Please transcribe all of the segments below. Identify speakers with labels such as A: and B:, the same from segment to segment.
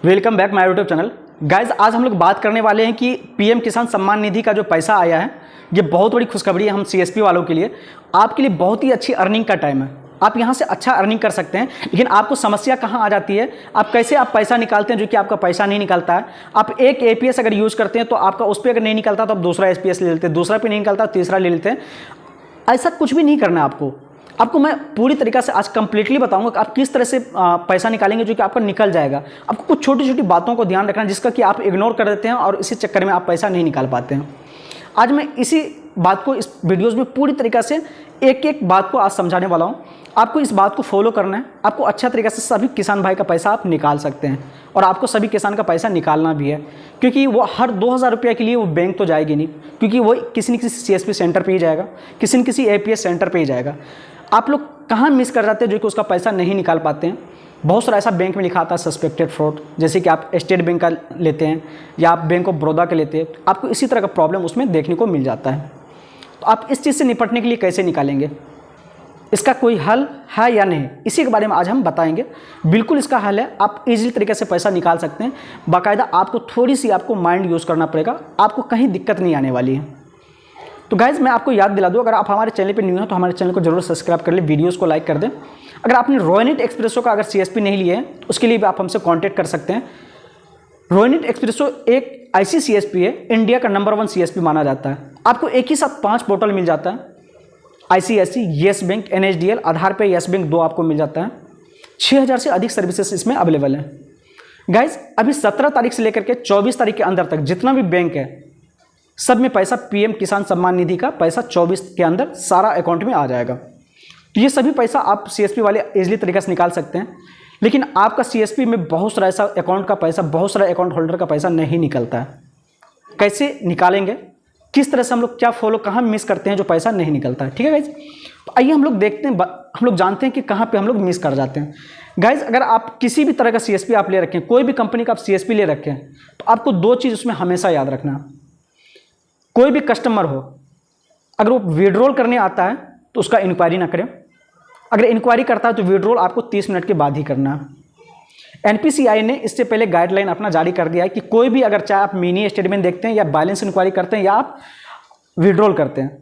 A: Welcome back my YouTube channel. Guys आज हम लोग बात करने वाले हैं कि पीएम किसान सम्मान निधि का जो पैसा आया है ये बहुत बड़ी खुशखबरी है हम सीएसपी वालों के लिए। आपके लिए बहुत ही अच्छी अर्निंग का टाइम है, आप यहाँ से अच्छा अर्निंग कर सकते हैं। लेकिन आपको समस्या कहाँ आ जाती है, आप कैसे आप पैसा निकालते हैं जो कि आपका पैसा नहीं निकलता है। आप एक एपीएस अगर यूज़ करते हैं तो आपका उस पर अगर नहीं निकलता तो आप दूसरा एपीएस ले लेते हैं, दूसरा पे नहीं निकलता तीसरा ले लेते हैं। ऐसा कुछ भी नहीं करना है आपको मैं पूरी तरीक़ा से आज कंप्लीटली बताऊंगा कि आप किस तरह से पैसा निकालेंगे जो कि आपका निकल जाएगा। आपको कुछ छोटी छोटी बातों को ध्यान रखना है जिसका कि आप इग्नोर कर देते हैं और इसी चक्कर में आप पैसा नहीं निकाल पाते हैं। आज मैं इसी बात को इस वीडियोज़ में पूरी तरीक़ा से एक एक बात को आज समझाने वाला हूँ। आपको इस बात को फॉलो करना है, आपको अच्छा तरीक़े से सभी किसान भाई का पैसा आप निकाल सकते हैं और आपको सभी किसान का पैसा निकालना भी है, क्योंकि वो हर 2000 रुपये के लिए वो बैंक तो जाएगी नहीं, क्योंकि वो किसी न किसी सीएसपी सेंटर पे ही जाएगा, किसी न किसी एपीएस सेंटर पे ही जाएगा। आप लोग कहाँ मिस कर जाते हैं जो कि उसका पैसा नहीं निकाल पाते हैं। बहुत सारा ऐसा बैंक में लिखा आता है सस्पेक्टेड फ्रॉड, जैसे कि आप स्टेट बैंक का लेते हैं या आप बैंक ऑफ बड़ौदा का लेते हैं, आपको इसी तरह का प्रॉब्लम उसमें देखने को मिल जाता है। तो आप इस चीज़ से निपटने के लिए कैसे निकालेंगे, इसका कोई हल है या नहीं, इसी के बारे में आज हम बताएंगे। बिल्कुल इसका हल है, आप इजीली तरीके से पैसा निकाल सकते हैं। बाकायदा आपको थोड़ी सी आपको माइंड यूज़ करना पड़ेगा, आपको कहीं दिक्कत नहीं आने वाली है। तो गाइज़ मैं आपको याद दिला दूँ, अगर आप हमारे चैनल पे न्यू हैं तो हमारे चैनल को जरूर सब्सक्राइब कर लें, वीडियोस को लाइक कर दें। अगर आपने रोयनेट एक्सप्रेसो का अगर सीएसपी नहीं लिए है तो उसके लिए भी आप हमसे कांटेक्ट कर सकते हैं। रोयनेट एक्सप्रेसो एक ऐसी सीएसपी है, इंडिया का नंबर 1 सीएसपी माना जाता है। आपको एक ही साथ 5 पोर्टल मिल जाता है, आईसीआईसी, येस बैंक, एनएसडीएल, आधार पे येस बैंक 2 आपको मिल जाता है। 6000 से अधिक सर्विसेज इसमें अवेलेबल है। गाइज अभी 17 तारीख से लेकर के 24 तारीख के अंदर तक जितना भी बैंक है सब में पैसा पीएम किसान सम्मान निधि का पैसा 24 के अंदर सारा अकाउंट में आ जाएगा। तो ये सभी पैसा आप सीएसपी वाले इजीली तरीके से निकाल सकते हैं। लेकिन आपका सीएसपी में बहुत सारा ऐसा अकाउंट का पैसा, बहुत सारा अकाउंट होल्डर का पैसा नहीं निकलता है। कैसे निकालेंगे, किस तरह से हम लोग क्या फॉलो, कहाँ मिस करते हैं जो पैसा नहीं निकलता है। ठीक है गाइज, तो आइए हम लोग देखते हैं, हम लोग जानते हैं कि कहाँ पे हम लोग मिस कर जाते हैं। गाइज अगर आप किसी भी तरह का सीएसपी आप ले रखें, कोई भी कंपनी का आप सीएसपी ले रखें, तो आपको 2 चीज़ उसमें हमेशा याद रखना है। कोई भी कस्टमर हो, अगर वो विड्रॉल करने आता है तो उसका इंक्वायरी ना करें। अगर इंक्वायरी करता है तो विड्रॉल आपको 30 मिनट के बाद ही करना है। एनपीसीआई ने इससे पहले गाइडलाइन अपना जारी कर दिया है कि कोई भी अगर चाहे आप मिनी स्टेटमेंट देखते हैं या बैलेंस इंक्वायरी करते हैं या आप विड्रॉल करते हैं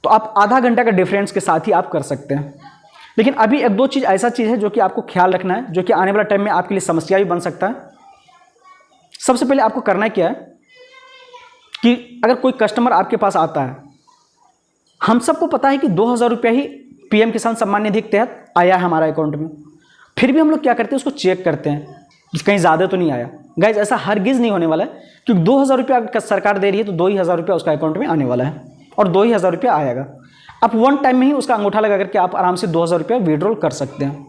A: तो आप आधा घंटा का डिफरेंस के साथ ही आप कर सकते हैं। लेकिन अभी 1-2 चीज़ ऐसा चीज़ है जो कि आपको ख्याल रखना है, जो कि आने वाला टाइम में आपके लिए समस्या भी बन सकता है। सबसे पहले आपको करना क्या है कि अगर कोई कस्टमर आपके पास आता है, हम सबको पता है कि 2000 रुपया ही पीएम किसान सम्मान निधि के तहत आया है हमारा अकाउंट में, फिर भी हम लोग क्या करते हैं उसको चेक करते हैं कि कहीं ज़्यादा तो नहीं आया। गाइज ऐसा हरगिज़ नहीं होने वाला है, क्योंकि 2000 रुपया सरकार दे रही है तो 2000 रुपया उसका अकाउंट में आने वाला है और 2000 रुपया आएगा। आप 1 टाइम में ही उसका अंगूठा लगा करके आप आराम से 2000 रुपया विड्रॉल कर सकते हैं।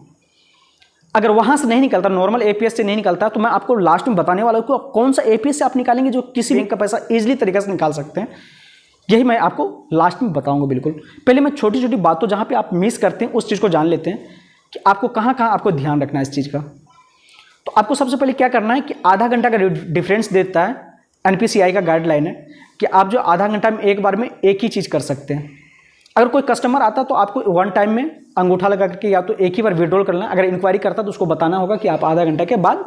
A: अगर वहाँ से नहीं निकलता, नॉर्मल एपीएस से नहीं निकलता, तो मैं आपको लास्ट में बताने वाला हूँ कि कौन सा एपीएस से आप निकालेंगे जो किसी बैंक का पैसा इजीली तरीके से निकाल सकते हैं। यही मैं आपको लास्ट में बताऊंगा। बिल्कुल पहले मैं छोटी छोटी बातों जहाँ पे आप मिस करते हैं उस चीज़ को जान लेते हैं कि आपको कहाँ कहाँ आपको ध्यान रखना है इस चीज़ का। तो आपको सबसे पहले क्या करना है कि आधा घंटा का डिफरेंस देता है, एनपीसीआई का गाइडलाइन है कि आप जो आधा घंटा में एक बार में एक ही चीज़ कर सकते हैं। अगर कोई कस्टमर आता तो आपको 1 टाइम में अंगूठा लगा करके या तो एक ही बार विड्रॉल करना। अगर इंक्वायरी करता तो उसको बताना होगा कि आप आधा घंटा के बाद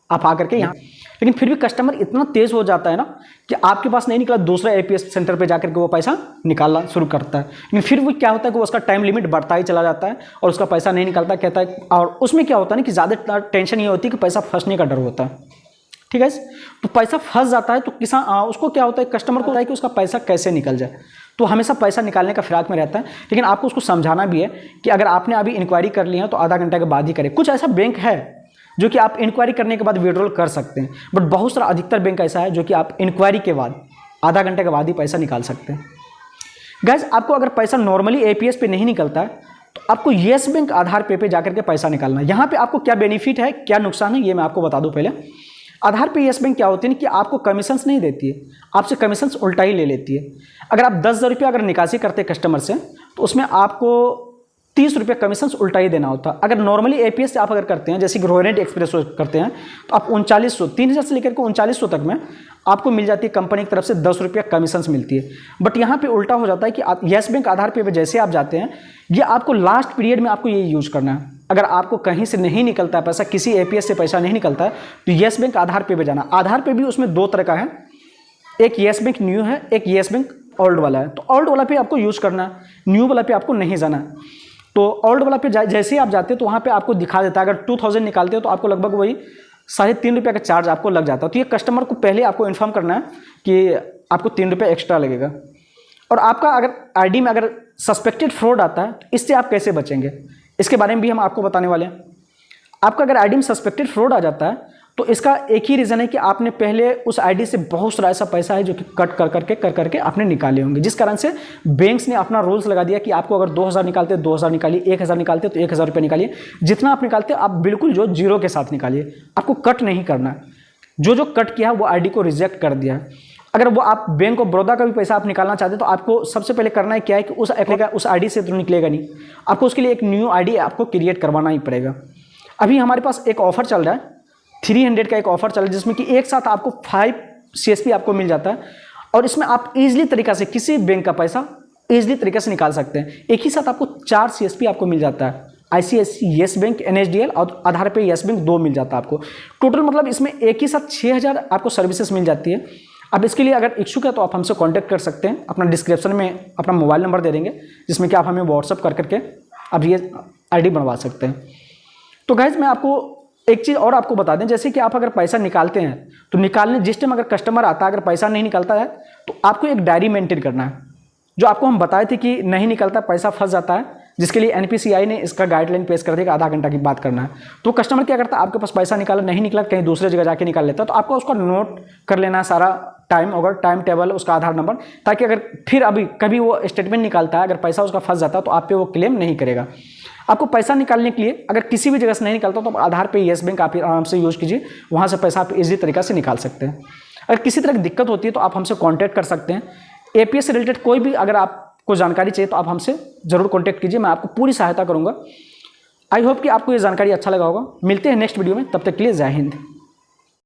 A: आप आकर के यहाँ। लेकिन फिर भी कस्टमर इतना तेज़ हो जाता है ना कि आपके पास नहीं निकला, दूसरा एपीएस सेंटर पे जाकर के वो पैसा निकालना शुरू करता है। लेकिन फिर वो क्या होता है कि उसका टाइम लिमिट बढ़ता ही चला जाता है और उसका पैसा नहीं निकलता, कहता है। और उसमें क्या होता है ना कि ज़्यादा टेंशन ये होती है कि पैसा फंसने का डर होता है। ठीक है, तो पैसा फंस जाता है तो किसान उसको क्या होता है, कस्टमर को होता है कि उसका पैसा कैसे निकल जाए, तो हमेशा पैसा निकालने का फिराक में रहता है। लेकिन आपको उसको समझाना भी है कि अगर आपने अभी इंक्वायरी कर ली है तो आधा घंटा के बाद ही करें। कुछ ऐसा बैंक है जो कि आप इंक्वायरी करने के बाद विड्रॉल कर सकते हैं, बट बहुत सारा अधिकतर बैंक ऐसा है जो कि आप इंक्वायरी के बाद आधा घंटे के बाद ही पैसा निकाल सकते हैं। गाइज आपको अगर पैसा नॉर्मली एपीएस पे नहीं निकलता है तो आपको येस बैंक आधार पे जाकर के पैसा निकालना है। यहाँ पे आपको क्या बेनिफिट है, क्या नुकसान है, ये मैं आपको बता दूँ। पहले आधार पे येस बैंक क्या होती है कि आपको कमीशंस नहीं देती है, आपसे कमीशंस उल्टा ही ले लेती है। अगर आप 10,000 रुपया अगर निकासी करते हैं कस्टमर से तो उसमें आपको 30 रुपये कमीशंस उल्टा ही देना होता है। अगर नॉर्मली एपीएस से आप अगर करते हैं, जैसे कि रोयनेट एक्सप्रेसो करते हैं, तो आप 3900 3000 से लेकर के 3900 तक में आपको मिल जाती है कंपनी की तरफ से 10 रुपया कमीशंस मिलती है। बट यहाँ पे उल्टा हो जाता है कि येस बैंक आधार पे जैसे आप जाते हैं, ये आपको लास्ट पीरियड में आपको ये यूज़ करना है। अगर आपको कहीं से नहीं निकलता है पैसा, किसी एपीएस से पैसा नहीं निकलता है, तो येस बैंक आधार पे जाना। आधार पे भी उसमें दो तरह का है, एक येस बैंक न्यू है, एक येस बैंक ओल्ड वाला है। तो ओल्ड वाला पे आपको यूज़ करना है, न्यू वाला पे आपको नहीं जाना है। तो ओल्ड वाला पे जैसे ही आप जाते हो तो वहाँ पे आपको दिखा देता है, अगर 2000 निकालते हो तो आपको लगभग वही 3.5 रुपये का चार्ज आपको लग जाता है। तो ये कस्टमर को पहले आपको इन्फॉर्म करना है कि आपको 3 रुपये एक्स्ट्रा लगेगा। और आपका अगर आईडी में अगर सस्पेक्टेड फ्रॉड आता है तो इससे आप कैसे बचेंगे, इसके बारे में भी हम आपको बताने वाले हैं। आपका अगर आईडी में सस्पेक्टेड फ्रॉड आ जाता है तो इसका एक ही रीज़न है कि आपने पहले उस आईडी से बहुत सारा ऐसा पैसा है जो कि कट कर करके आपने निकाले होंगे, जिस कारण से बैंक्स ने अपना रूल्स लगा दिया कि आपको अगर 2000 निकालते 2000 निकालिए, 1000 निकालते तो 1000 रुपये निकालिए। जितना आप निकालते आप बिल्कुल जो जीरो के साथ निकालिए, आपको कट नहीं करना है। जो कट किया वो आईडी को रिजेक्ट कर दिया। अगर वो आप बैंक ऑफ बड़ौदा का भी पैसा आप निकालना चाहते हैं तो आपको सबसे पहले करना है क्या है कि उस आईडी से तो निकलेगा नहीं, आपको उसके लिए एक न्यू आईडी आपको क्रिएट करवाना ही पड़ेगा। अभी हमारे पास एक ऑफर चल रहा है, 300 का एक ऑफर चल रहा है, जिसमें कि एक साथ आपको 5 CSP आपको मिल जाता है। और इसमें आप ईजिली तरीका से किसी बैंक का पैसा ईजिली तरीके से निकाल सकते हैं। एक ही साथ आपको 4 CSP आपको मिल जाता है, ICICI, येस बैंक, NSDL और आधार पे येस बैंक 2 मिल जाता है आपको। टोटल मतलब इसमें एक ही साथ 6000 आपको सर्विसेज मिल जाती है। अब इसके लिए अगर इच्छुक है तो आप हमसे कांटेक्ट कर सकते हैं। अपना डिस्क्रिप्शन में अपना मोबाइल नंबर दे देंगे, जिसमें कि आप हमें व्हाट्सअप कर करके अब ये आईडी बनवा सकते हैं। तो गाइज मैं आपको एक चीज़ और आपको बता दें, जैसे कि आप अगर पैसा निकालते हैं तो निकालने जिस टाइम अगर कस्टमर आता है, अगर पैसा नहीं निकलता है तो आपको एक डायरी मेंटेन करना है। जो आपको हम बताए थे कि नहीं निकलता, पैसा फंस जाता है, जिसके लिए NPCI ने इसका गाइडलाइन पेश कर दिया कि आधा घंटा की बात करना है। तो कस्टमर क्या करता है, आपके पास पैसा निकाला नहीं निकला, कहीं दूसरे जगह जाके निकाल लेता है, तो आपको उसका नोट कर लेना है सारा टाइम, अगर टाइम टेबल, उसका आधार नंबर, ताकि अगर फिर अभी कभी वो स्टेटमेंट निकालता है, अगर पैसा उसका फंस जाता है तो आप पे वो क्लेम नहीं करेगा। आपको पैसा निकालने के लिए अगर किसी भी जगह से नहीं निकलता तो आधार पे येस बैंक आप आराम से यूज़ कीजिए, वहाँ से पैसा आप इजीली तरीक़ा से निकाल सकते हैं। अगर किसी तरह की दिक्कत होती है तो आप हमसे कांटेक्ट कर सकते हैं। APS से रिलेटेड कोई भी अगर आपको जानकारी चाहिए तो आप हमसे ज़रूर कांटेक्ट कीजिए, मैं आपको पूरी सहायता करूँगा। आई होप कि आपको ये जानकारी अच्छा लगा होगा। मिलते हैं नेक्स्ट वीडियो में, तब तक के लिए जय हिंद।